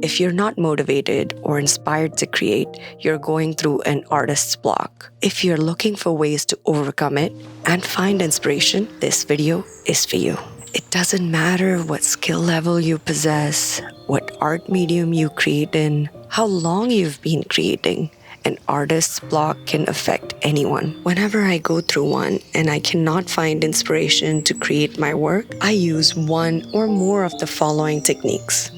If you're not motivated or inspired to create, you're going through an artist's block. If you're looking for ways to overcome it and find inspiration, this video is for you. It doesn't matter what skill level you possess, what art medium you create in, how long you've been creating. An artist's block can affect anyone. Whenever I go through one and I cannot find inspiration to create my work, I use one or more of the following techniques.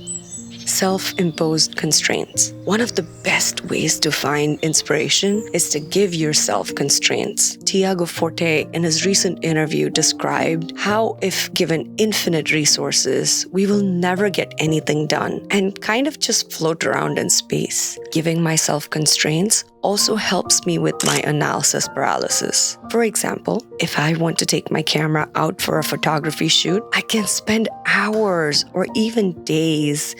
Self-imposed constraints. One of the best ways to find inspiration is to give yourself constraints. Tiago Forte, in his recent interview, described how if given infinite resources, we will never get anything done and kind of just float around in space. Giving myself constraints also helps me with my analysis paralysis. For example, if I want to take my camera out for a photography shoot, I can spend hours or even days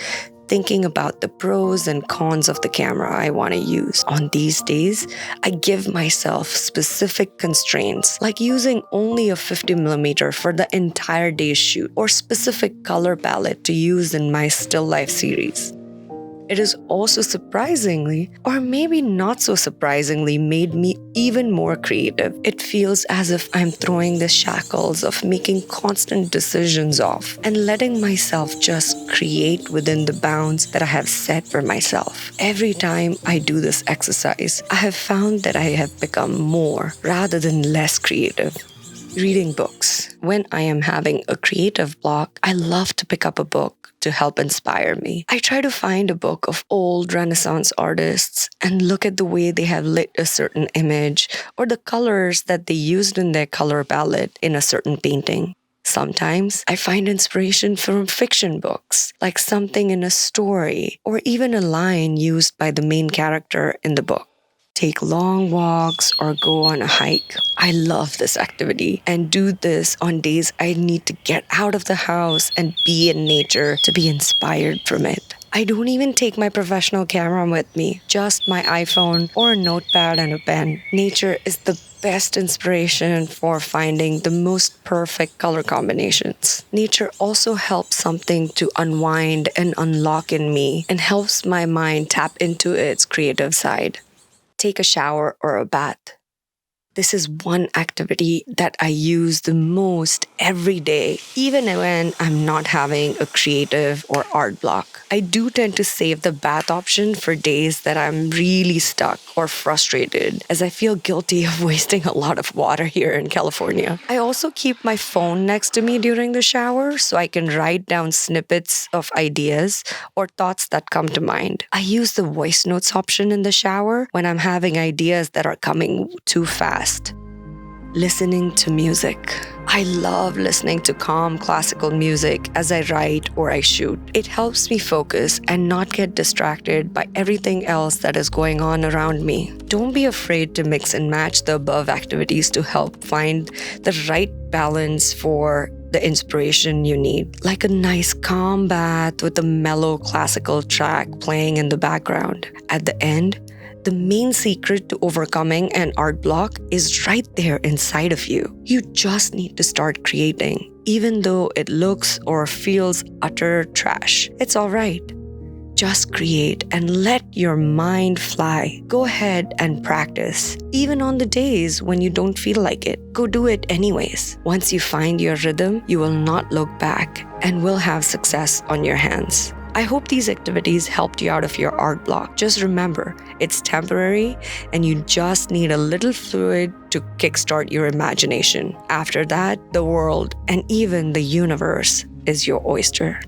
thinking about the pros and cons of the camera I want to use. On these days, I give myself specific constraints, like using only a 50mm for the entire day's shoot, or specific color palette to use in my still life series. It has also surprisingly, or maybe not so surprisingly, made me even more creative. It feels as if I'm throwing the shackles of making constant decisions off and letting myself just create within the bounds that I have set for myself. Every time I do this exercise, I have found that I have become more rather than less creative. Reading books. When I am having a creative block, I love to pick up a book to help inspire me. I try to find a book of old Renaissance artists and look at the way they have lit a certain image or the colors that they used in their color palette in a certain painting. Sometimes I find inspiration from fiction books, like something in a story or even a line used by the main character in the book. Take long walks or go on a hike. I love this activity and do this on days I need to get out of the house and be in nature to be inspired from it. I don't even take my professional camera with me, just my iPhone or a notepad and a pen. Nature is the best inspiration for finding the most perfect color combinations. Nature also helps something to unwind and unlock in me and helps my mind tap into its creative side. Take a shower or a bath. This is one activity that I use the most every day, even when I'm not having a creative or art block. I do tend to save the bath option for days that I'm really stuck or frustrated, as I feel guilty of wasting a lot of water here in California. I also keep my phone next to me during the shower so I can write down snippets of ideas or thoughts that come to mind. I use the voice notes option in the shower when I'm having ideas that are coming too fast. Listening to music. I love listening to calm classical music as I write or I shoot. It helps me focus and not get distracted by everything else that is going on around me. Don't be afraid to mix and match the above activities to help find the right balance for the inspiration you need, like a nice calm bath with a mellow classical track playing in the background. At the end, the main secret to overcoming an art block is right there inside of you. You just need to start creating. Even though it looks or feels utter trash, it's all right. Just create and let your mind fly. Go ahead and practice. Even on the days when you don't feel like it, go do it anyways. Once you find your rhythm, you will not look back and will have success on your hands. I hope these activities helped you out of your art block. Just remember, it's temporary and you just need a little fluid to kickstart your imagination. After that, the world and even the universe is your oyster.